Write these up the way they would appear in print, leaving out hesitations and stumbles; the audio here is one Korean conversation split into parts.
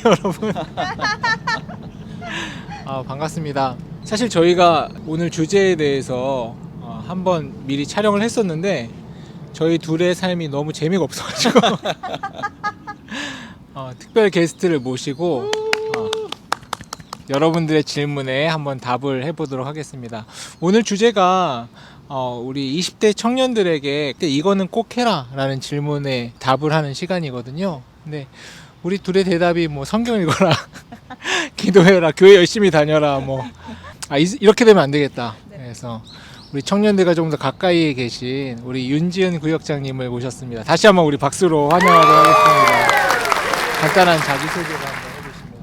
여러분. 반갑습니다. 사실 저희가 오늘 주제에 대해서 한번 미리 촬영을 했었는데 저희 둘의 삶이 너무 재미가 없어가지고 특별 게스트를 모시고 여러분들의 질문에 한번 답을 해보도록 하겠습니다. 오늘 주제가 우리 20대 청년들에게 이거는 꼭 해라 라는 질문에 답을 하는 시간이거든요. 근데 우리 둘의 대답이 뭐 성경 읽어라 기도해라 교회 열심히 다녀라 이렇게 되면 안 되겠다. 그래서 우리 청년들과 조금 더 가까이에 계신 우리 윤지은 구역장님을 모셨습니다. 다시 한번 우리 박수로 환영하도록 하겠습니다. 간단한 자기소개를 한번 해주시면.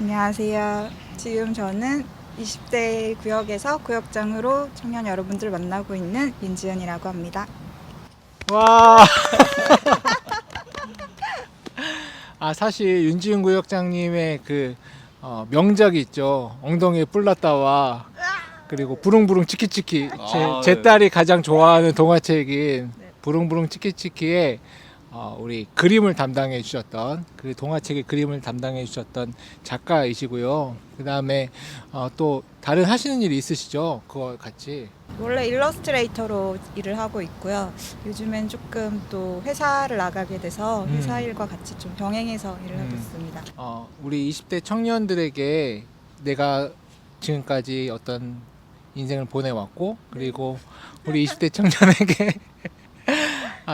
안녕하세요. 지금 저는 20대 구역에서 구역장으로 청년 여러분들 만나고 있는 윤지은이라고 합니다. 와. 사실 윤지은 구역장님의 그 명작이 있죠. 엉덩이에 뿔 났다와 그리고 부릉부릉 치키치키. 제 딸이 가장 좋아하는 동화책인 부릉부릉 치키치키에 우리 그림을 담당해 주셨던 그 동화책의 그림을 담당해 주셨던 작가이시고요. 그 다음에 또 다른 하시는 일이 있으시죠? 그거 같이. 원래 일러스트레이터로 일을 하고 있고요. 요즘엔 조금 또 회사를 나가게 돼서 회사 일과 같이 좀 병행해서 일을 하고 있습니다. 우리 20대 청년들에게 내가 지금까지 어떤 인생을 보내왔고 그리고 우리 20대 청년에게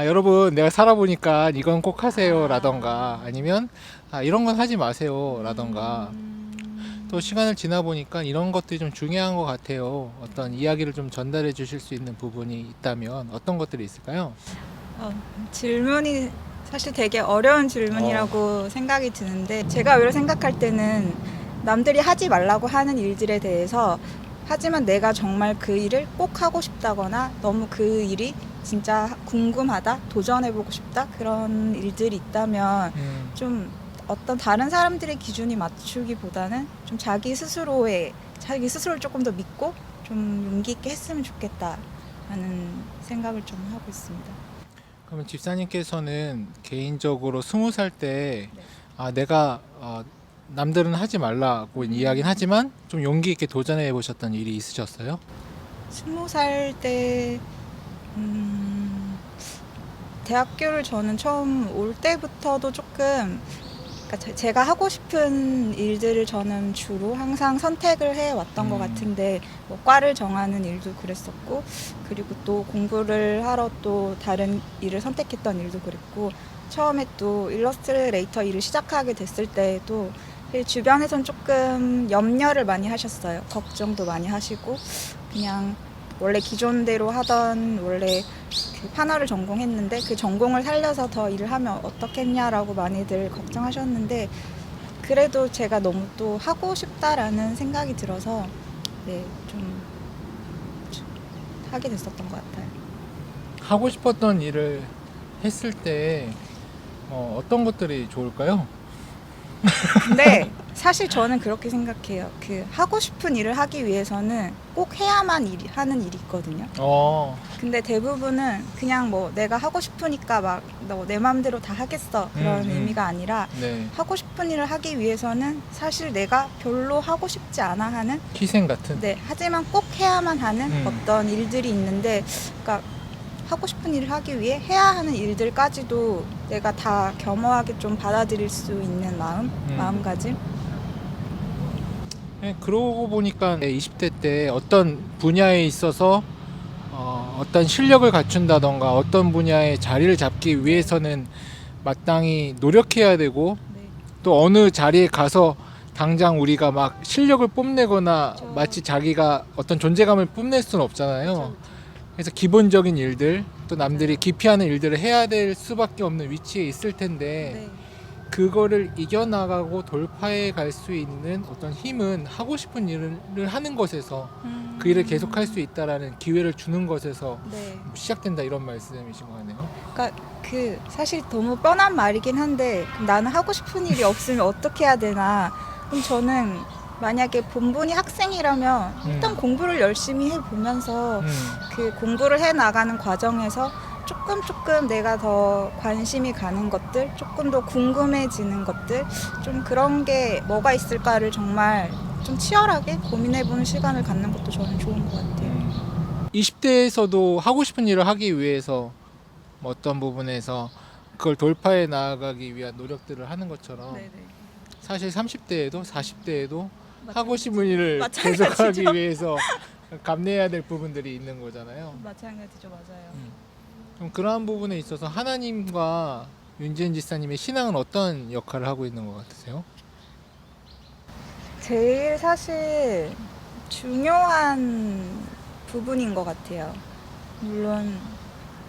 여러분 내가 살아보니까 이건 꼭 하세요 라던가 아니면 이런 건 하지 마세요 라던가 또 시간을 지나보니까 이런 것들이 좀 중요한 것 같아요. 어떤 이야기를 좀 전달해 주실 수 있는 부분이 있다면 어떤 것들이 있을까요? 질문이 사실 되게 어려운 질문이라고 생각이 드는데 제가 오히려 생각할 때는 남들이 하지 말라고 하는 일들에 대해서 하지만 내가 정말 그 일을 꼭 하고 싶다거나 너무 그 일이 진짜 궁금하다, 도전해보고 싶다 그런 일들이 있다면 좀 어떤 다른 사람들의 기준이 맞추기보다는 좀 자기 스스로를 조금 더 믿고 좀 용기 있게 했으면 좋겠다라는 생각을 좀 하고 있습니다. 그러면 집사님께서는 개인적으로 20살 때 내가 남들은 하지 말라고 이야기는 하지만 좀 용기 있게 도전해 보셨던 일이 있으셨어요? 20살 때 대학교를 저는 처음 올 때부터도 조금 제가 하고 싶은 일들을 저는 주로 항상 선택을 해왔던 것 같은데 뭐 과를 정하는 일도 그랬었고 그리고 또 공부를 하러 또 다른 일을 선택했던 일도 그랬고 처음에 또 일러스트레이터 일을 시작하게 됐을 때도 주변에선 조금 염려를 많이 하셨어요. 걱정도 많이 하시고 그냥 원래 기존대로 하던 원래 그 판화를 전공했는데 그 전공을 살려서 더 일을 하면 어떻겠냐라고 많이들 걱정하셨는데 그래도 제가 너무 또 하고 싶다라는 생각이 들어서 좀 하게 됐었던 것 같아요. 하고 싶었던 일을 했을 때 어떤 것들이 좋을까요? 근데 사실 저는 그렇게 생각해요. 그 하고 싶은 일을 하기 위해서는 꼭 해야만 하는 일이 있거든요. 근데 대부분은 그냥 뭐 내가 하고 싶으니까 막 너 내 마음대로 다 하겠어 그런 의미가 아니라 하고 싶은 일을 하기 위해서는 사실 내가 별로 하고 싶지 않아 하는 희생 같은? 하지만 꼭 해야만 하는 어떤 일들이 있는데 그러니까 하고 싶은 일을 하기 위해 해야 하는 일들까지도 내가 다 겸허하게 좀 받아들일 수 있는 마음가짐? 그러고 보니까 20대 때 어떤 분야에 있어서 어떤 실력을 갖춘다던가 어떤 분야에 자리를 잡기 위해서는 마땅히 노력해야 되고 또 어느 자리에 가서 당장 우리가 막 실력을 뽐내거나 그렇죠. 마치 자기가 어떤 존재감을 뽐낼 수는 없잖아요. 그래서 기본적인 일들 또 남들이 기피하는 일들을 해야 될 수밖에 없는 위치에 있을 텐데 그거를 이겨나가고 돌파해 갈 수 있는 어떤 힘은 하고 싶은 일을 하는 것에서 그 일을 계속할 수 있다라는 기회를 주는 것에서 시작된다 이런 말씀이신 것 같네요. 그러니까 그 사실 너무 뻔한 말이긴 한데 그럼 나는 하고 싶은 일이 없으면 어떻게 해야 되나? 그럼 저는 만약에 본분이 학생이라면 일단 공부를 열심히 해보면서 그 공부를 해 나가는 과정에서 조금 내가 더 관심이 가는 것들, 조금 더 궁금해지는 것들, 좀 그런 게 뭐가 있을까를 정말 좀 치열하게 고민해보는 시간을 갖는 것도 저는 좋은 것 같아요. 20대에서도 하고 싶은 일을 하기 위해서 뭐 어떤 부분에서 그걸 돌파해 나아가기 위한 노력들을 하는 것처럼 네네. 사실 30대에도 40대에도 마찬가지죠. 하고 싶은 일을 마찬가지죠. 계속하기 위해서 감내해야 될 부분들이 있는 거잖아요. 마찬가지죠, 맞아요. 그럼 그러한 부분에 있어서 하나님과 윤지은 지사님의 신앙은 어떤 역할을 하고 있는 것 같으세요? 제일 사실 중요한 부분인 것 같아요. 물론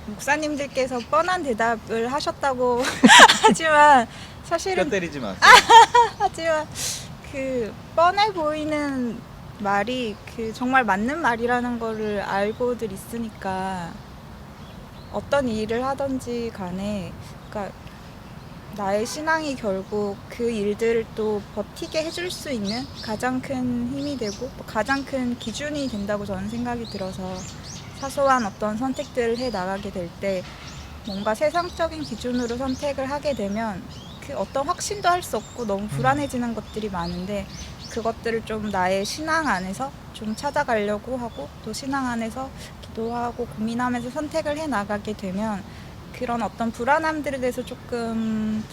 목사님들께서 뻔한 대답을 하셨다고 하지만 사실은 때리지 마세요. 하지만 그 뻔해 보이는 말이 그 정말 맞는 말이라는 거를 알고들 있으니까 어떤 일을 하든지 간에 그러니까 나의 신앙이 결국 그 일들을 또 버티게 해줄 수 있는 가장 큰 힘이 되고 가장 큰 기준이 된다고 저는 생각이 들어서 사소한 어떤 선택들을 해 나가게 될 때 뭔가 세상적인 기준으로 선택을 하게 되면 그 어떤 확신도 할 수 없고 너무 불안해지는 것들이 많은데 그것들을 좀 나의 신앙 안에서 좀 찾아가려고 하고 또 신앙 안에서 기도하고 고민하면서 선택을 해 나가게 되면 그런 어떤 불안함들에 대해서 조금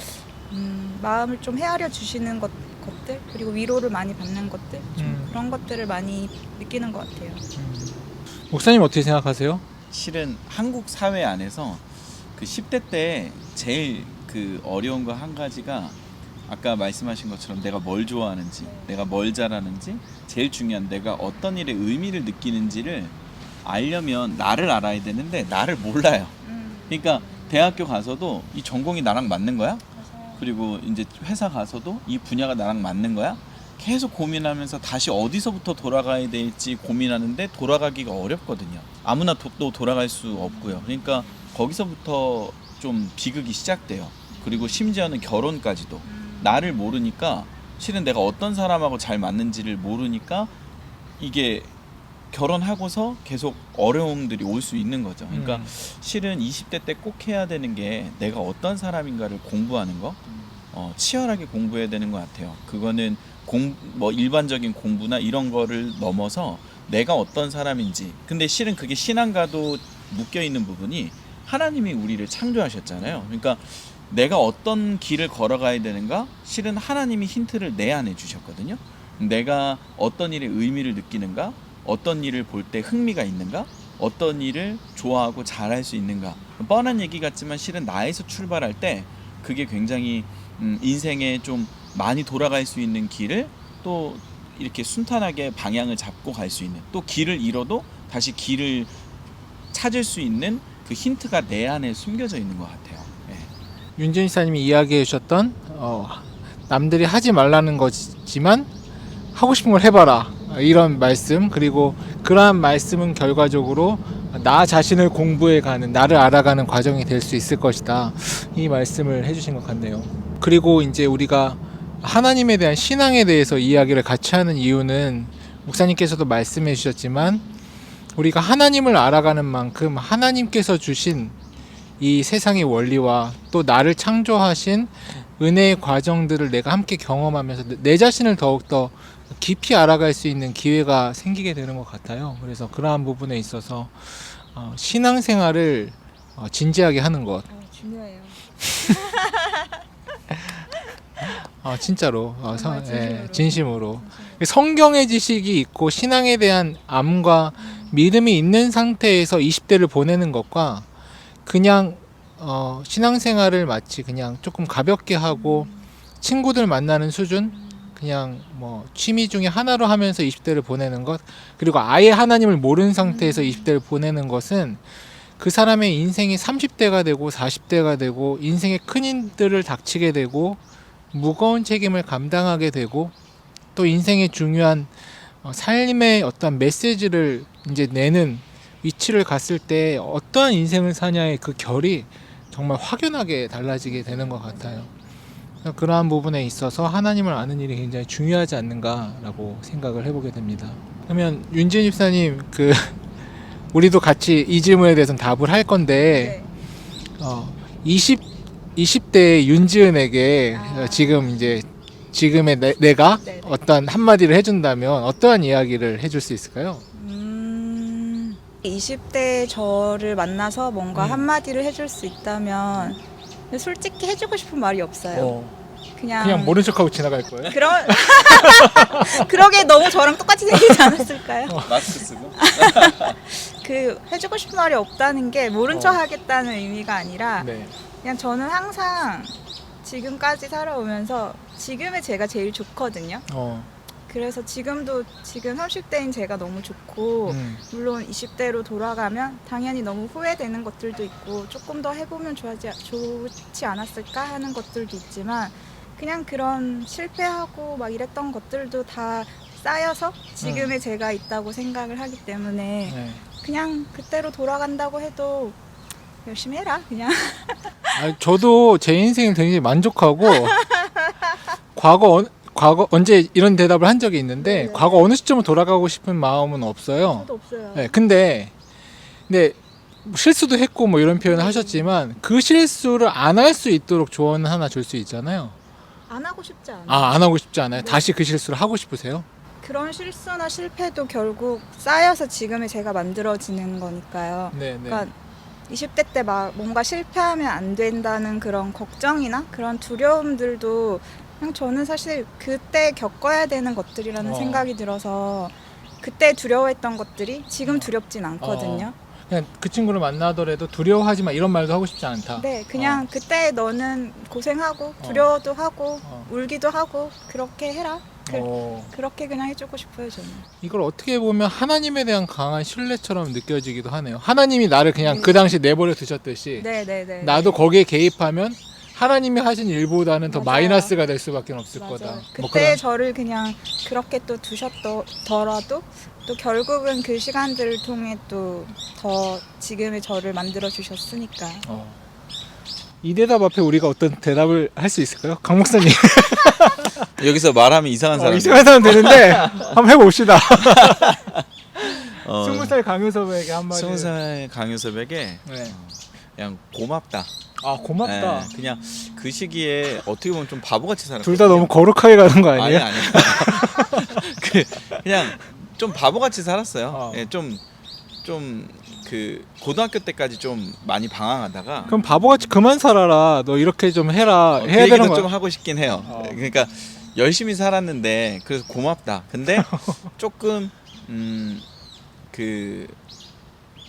마음을 좀 헤아려 주시는 것들 그리고 위로를 많이 받는 것들 좀 그런 것들을 많이 느끼는 것 같아요. 목사님 어떻게 생각하세요? 실은 한국 사회 안에서 그 10대 때 제일 그 어려운 거 한 가지가 아까 말씀하신 것처럼 내가 뭘 좋아하는지, 내가 뭘 잘하는지, 제일 중요한 내가 어떤 일에 의미를 느끼는지를 알려면 나를 알아야 되는데 나를 몰라요. 그러니까 대학교 가서도 이 전공이 나랑 맞는 거야? 그리고 이제 회사 가서도 이 분야가 나랑 맞는 거야? 계속 고민하면서 다시 어디서부터 돌아가야 될지 고민하는데 돌아가기가 어렵거든요. 아무나 또 돌아갈 수 없고요. 그러니까 거기서부터 좀 비극이 시작돼요. 그리고 심지어는 결혼까지도 나를 모르니까 실은 내가 어떤 사람하고 잘 맞는지를 모르니까 이게 결혼하고서 계속 어려움들이 올 수 있는 거죠. 그러니까 실은 20대 때 꼭 해야 되는 게 내가 어떤 사람인가를 공부하는 거, 치열하게 공부해야 되는 것 같아요. 그거는 뭐 일반적인 공부나 이런 거를 넘어서 내가 어떤 사람인지. 근데 실은 그게 신앙과도 묶여 있는 부분이 하나님이 우리를 창조하셨잖아요. 그러니까 내가 어떤 길을 걸어가야 되는가? 실은 하나님이 힌트를 내 안에 주셨거든요. 내가 어떤 일에 의미를 느끼는가? 어떤 일을 볼 때 흥미가 있는가? 어떤 일을 좋아하고 잘할 수 있는가? 뻔한 얘기 같지만 실은 나에서 출발할 때 그게 굉장히 인생에 좀 많이 돌아갈 수 있는 길을 또 이렇게 순탄하게 방향을 잡고 갈 수 있는, 또 길을 잃어도 다시 길을 찾을 수 있는 그 힌트가 내 안에 숨겨져 있는 것 같아요. 윤지은 지사님이 이야기해 주셨던 남들이 하지 말라는 거지만 하고 싶은 걸 해봐라 이런 말씀, 그리고 그러한 말씀은 결과적으로 나 자신을 공부해가는, 나를 알아가는 과정이 될 수 있을 것이다, 이 말씀을 해주신 것 같네요. 그리고 이제 우리가 하나님에 대한 신앙에 대해서 이야기를 같이 하는 이유는 목사님께서도 말씀해 주셨지만 우리가 하나님을 알아가는 만큼 하나님께서 주신 이 세상의 원리와 또 나를 창조하신 은혜의 과정들을 내가 함께 경험하면서 내 자신을 더욱더 깊이 알아갈 수 있는 기회가 생기게 되는 것 같아요. 그래서 그러한 부분에 있어서 신앙생활을 진지하게 하는 것, 중요해요. 진짜로 정말 진심으로. 진심으로 성경의 지식이 있고 신앙에 대한 암과 믿음이 있는 상태에서 20대를 보내는 것과 그냥 신앙생활을 마치 그냥 조금 가볍게 하고 친구들 만나는 수준, 그냥 뭐 취미 중에 하나로 하면서 20대를 보내는 것, 그리고 아예 하나님을 모르는 상태에서 20대를 보내는 것은 그 사람의 인생이 30대가 되고 40대가 되고 인생의 큰 일들을 닥치게 되고 무거운 책임을 감당하게 되고 또 인생의 중요한 삶의 어떤 메시지를 이제 내는 위치를 갔을 때 어떠한 인생을 사냐의 그 결이 정말 확연하게 달라지게 되는 것 같아요. 그러한 부분에 있어서 하나님을 아는 일이 굉장히 중요하지 않는가라고 생각을 해보게 됩니다. 그러면 윤지은 집사님, 우리도 같이 이 질문에 대해서는 답을 할 건데 20대 윤지은에게 아. 지금 이제 지금의 내가 네네. 어떤 한마디를 해준다면 어떠한 이야기를 해줄 수 있을까요? 20대 저를 만나서 뭔가 음. 한마디를 해줄 수 있다면 솔직히 해주고 싶은 말이 없어요. 그냥 모른 척하고 지나갈 거예요? 그러게 너무 저랑 똑같이 생기지 않았을까요? 마스크 쓰고. 그 해주고 싶은 말이 없다는 게 모른 척 하겠다는 의미가 아니라 네. 그냥 저는 항상 지금까지 살아오면서 지금의 제가 제일 좋거든요. 그래서 지금 30대인 제가 너무 좋고 물론 20대로 돌아가면 당연히 너무 후회되는 것들도 있고 조금 더 해보면 좋지 않았을까 하는 것들도 있지만 그냥 그런 실패하고 막 이랬던 것들도 다 쌓여서 지금의 제가 있다고 생각을 하기 때문에 네. 그냥 그때로 돌아간다고 해도 열심히 해라 그냥. 저도 제 인생을 굉장히 만족하고 과거 언제 이런 대답을 한 적이 있는데 네네. 과거 어느 시점으로 돌아가고 싶은 마음은 없어요. 저도 없어요. 네, 근데 실수도 했고 뭐 이런 표현을 하셨지만 그 실수를 안 할 수 있도록 조언 하나 줄 수 있잖아요. 안 하고 싶지 않아요. 안 하고 싶지 않아요? 네. 다시 그 실수를 하고 싶으세요? 그런 실수나 실패도 결국 쌓여서 지금의 제가 만들어지는 거니까요. 네, 네. 그러니까 20대 때 막 뭔가 실패하면 안 된다는 그런 걱정이나 그런 두려움들도 그냥 저는 사실 그때 겪어야 되는 것들이라는 생각이 들어서 그때 두려워했던 것들이 지금 두렵진 않거든요. 그냥 그 친구를 만나더라도 두려워하지 마 이런 말도 하고 싶지 않다. 네, 그냥 그때 너는 고생하고 두려워도 하고 울기도 하고 그렇게 해라. 그렇게 그냥 해주고 싶어요 저는. 이걸 어떻게 보면 하나님에 대한 강한 신뢰처럼 느껴지기도 하네요. 하나님이 나를 그냥 그 당시 내버려 두셨듯이 네네네. 나도 거기에 개입하면 하나님이 하신 일보다는 더 맞아요. 마이너스가 될 수밖에 없을 맞아요. 거다. 그때 뭐 그런. 저를 그냥 그렇게 또 두셨더라도 또 결국은 그 시간들을 통해 또 더 지금의 저를 만들어 주셨으니까. 이 대답 앞에 우리가 어떤 대답을 할 수 있을까요? 강 목사님. 여기서 말하면 이상한 사람. 이상한 사람 되는데 한번 해봅시다. 20살 강효섭에게 한마디. 20살 강효섭에게 네. 그냥 고맙다. 고맙다. 네, 그냥 그 시기에 어떻게 보면 좀 바보같이 살았거든요. 둘 다 너무 거룩하게 가는 거 아니에요? 아니. 그냥 좀 바보같이 살았어요. 예, 좀 그 고등학교 때까지 좀 많이 방황하다가 그럼 바보같이 그만 살아라. 너 이렇게 좀 해라. 그 해야 되는 얘기도 거야. 좀 하고 싶긴 해요. 그러니까 열심히 살았는데 그래서 고맙다. 근데 조금 그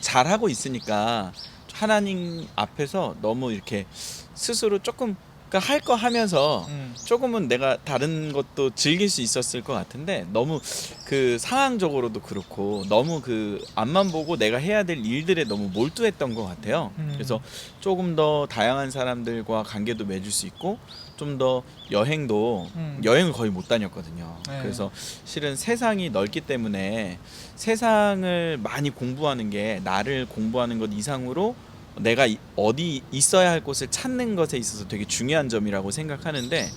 잘하고 있으니까 하나님 앞에서 너무 이렇게 스스로 조금 할 거 하면서 조금은 내가 다른 것도 즐길 수 있었을 것 같은데 너무 그 상황적으로도 그렇고 너무 그 앞만 보고 내가 해야 될 일들에 너무 몰두했던 것 같아요. 그래서 조금 더 다양한 사람들과 관계도 맺을 수 있고 좀 더 여행을 거의 못 다녔거든요. 네. 그래서 실은 세상이 넓기 때문에 세상을 많이 공부하는 게 나를 공부하는 것 이상으로 내가 어디 있어야 할 곳을 찾는 것에 있어서 되게 중요한 점이라고 생각하는데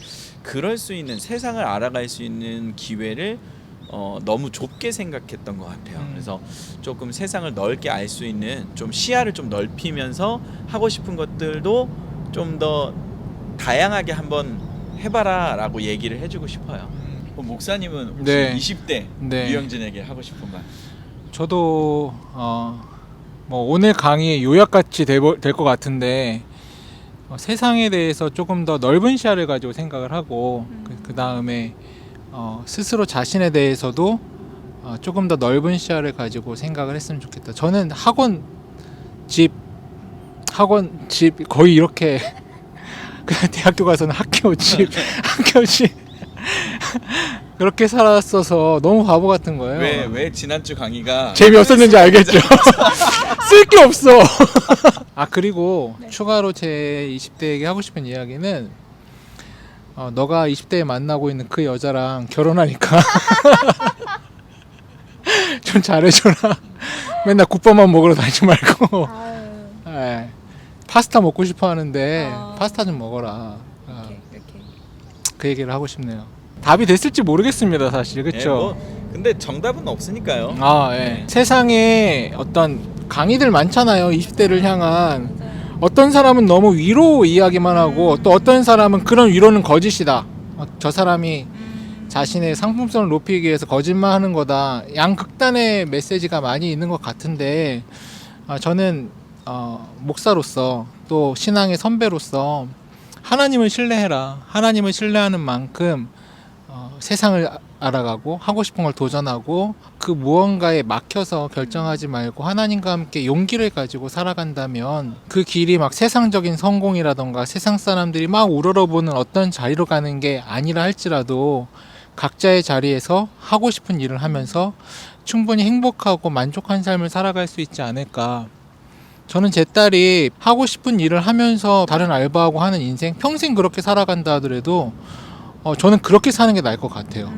그럴 수 있는 세상을 알아갈 수 있는 기회를 너무 좁게 생각했던 것 같아요. 그래서 조금 세상을 넓게 알 수 있는 좀 시야를 좀 넓히면서 하고 싶은 것들도 좀 더 다양하게 한번 해봐라 라고 얘기를 해주고 싶어요. 목사님은 혹시 네. 20대 네. 유영진에게 하고 싶은 말? 저도 뭐 오늘 강의의 요약같이 될 것 같은데 세상에 대해서 조금 더 넓은 시야를 가지고 생각을 하고 그 다음에 스스로 자신에 대해서도 조금 더 넓은 시야를 가지고 생각을 했으면 좋겠다. 저는 학원 집 거의 이렇게 그냥 대학교 가서는 학교 집 그렇게 살았어서 너무 바보 같은 거예요. 왜 지난주 강의가 재미없었는지 알겠죠? 쓸 게 없어. 그리고 네. 추가로 제 20대에게 하고 싶은 이야기는 너가 20대에 만나고 있는 그 여자랑 결혼하니까 좀 잘해줘라. 맨날 국밥만 먹으러 다니지 말고 네. 파스타 먹고 싶어 하는데 파스타 좀 먹어라. 이렇게. 그 얘기를 하고 싶네요. 답이 됐을지 모르겠습니다, 사실. 그렇죠? 근데 정답은 없으니까요. 예. 세상에 어떤 강의들 많잖아요. 20대를 향한 어떤 사람은 너무 위로 이야기만 하고 또 어떤 사람은 그런 위로는 거짓이다. 저 사람이 자신의 상품성을 높이기 위해서 거짓말하는 거다. 양극단의 메시지가 많이 있는 것 같은데 저는 목사로서 또 신앙의 선배로서 하나님을 신뢰해라. 하나님을 신뢰하는 만큼 세상을 알아가고 하고 싶은 걸 도전하고 그 무언가에 막혀서 결정하지 말고 하나님과 함께 용기를 가지고 살아간다면 그 길이 막 세상적인 성공이라던가 세상 사람들이 막 우러러보는 어떤 자리로 가는 게 아니라 할지라도 각자의 자리에서 하고 싶은 일을 하면서 충분히 행복하고 만족한 삶을 살아갈 수 있지 않을까. 저는 제 딸이 하고 싶은 일을 하면서 다른 알바하고 하는 인생 평생 그렇게 살아간다 하더라도 저는 그렇게 사는 게 나을 것 같아요.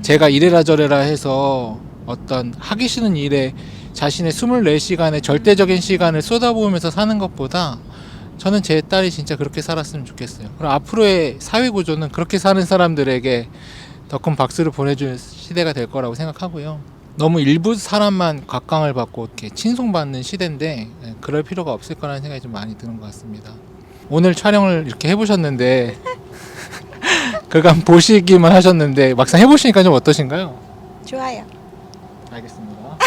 제가 이래라 저래라 해서 어떤 하기 싫은 일에 자신의 24시간의 절대적인 시간을 쏟아부으면서 사는 것보다 저는 제 딸이 진짜 그렇게 살았으면 좋겠어요. 그럼 앞으로의 사회 구조는 그렇게 사는 사람들에게 더 큰 박수를 보내줄 시대가 될 거라고 생각하고요. 너무 일부 사람만 각광을 받고 이렇게 칭송받는 시대인데 그럴 필요가 없을 거라는 생각이 좀 많이 드는 것 같습니다. 오늘 촬영을 이렇게 해보셨는데 그간 보시기만 하셨는데 막상 해보시니까 좀 어떠신가요? 좋아요. 알겠습니다.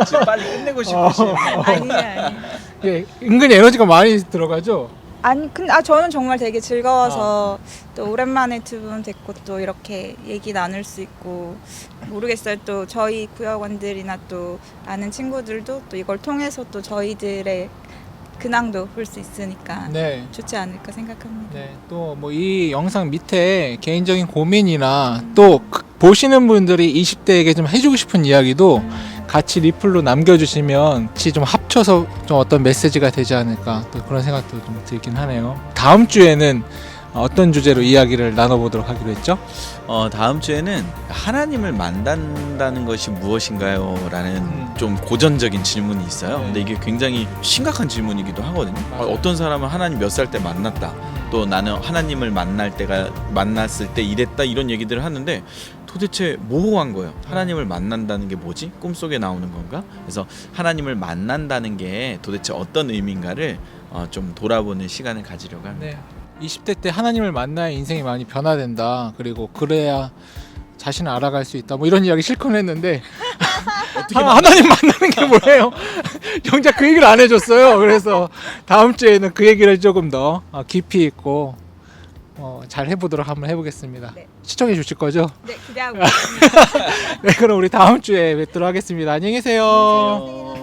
지금 빨리 끝내고 싶으시네요. 아니에요. 예, 은근히 에너지가 많이 들어가죠? 아니 근데 저는 정말 되게 즐거워서 또 오랜만에 두 분 뵙고 또 이렇게 얘기 나눌 수 있고 모르겠어요. 또 저희 구역원들이나 또 아는 친구들도 또 이걸 통해서 또 저희들의 근황도 볼 수 있으니까 네. 좋지 않을까 생각합니다. 네, 또 뭐 이 영상 밑에 개인적인 고민이나 또 보시는 분들이 20대에게 좀 해주고 싶은 이야기도 같이 리플로 남겨주시면 같이 좀 합쳐서 좀 어떤 메시지가 되지 않을까 또 그런 생각도 좀 들긴 하네요. 다음 주에는 어떤 주제로 이야기를 나눠보도록 하기로 했죠? 다음 주에는 하나님을 만난다는 것이 무엇인가요? 라는 좀 고전적인 질문이 있어요. 네. 근데 이게 굉장히 심각한 질문이기도 하거든요. 맞아요. 어떤 사람은 하나님 몇 살 때 만났다. 또 나는 하나님을 만났을 때 이랬다 이런 얘기들을 하는데 도대체 모호한 거예요. 하나님을 만난다는 게 뭐지? 꿈속에 나오는 건가? 그래서 하나님을 만난다는 게 도대체 어떤 의미인가를 좀 돌아보는 시간을 가지려고 합니다. 네. 20대 때 하나님을 만나야 인생이 많이 변화된다. 그리고 그래야 자신을 알아갈 수 있다. 뭐 이런 이야기 실컷 했는데 하나님 만나는 게 뭐예요? 정작 그 얘기를 안 해줬어요. 그래서 다음 주에는 그 얘기를 조금 더 깊이 있고 잘 해보도록 한번 해보겠습니다. 네. 시청해 주실 거죠? 네, 기대하고 있습니다. 네, 그럼 우리 다음 주에 뵙도록 하겠습니다. 안녕히 계세요. 안녕히 계세요.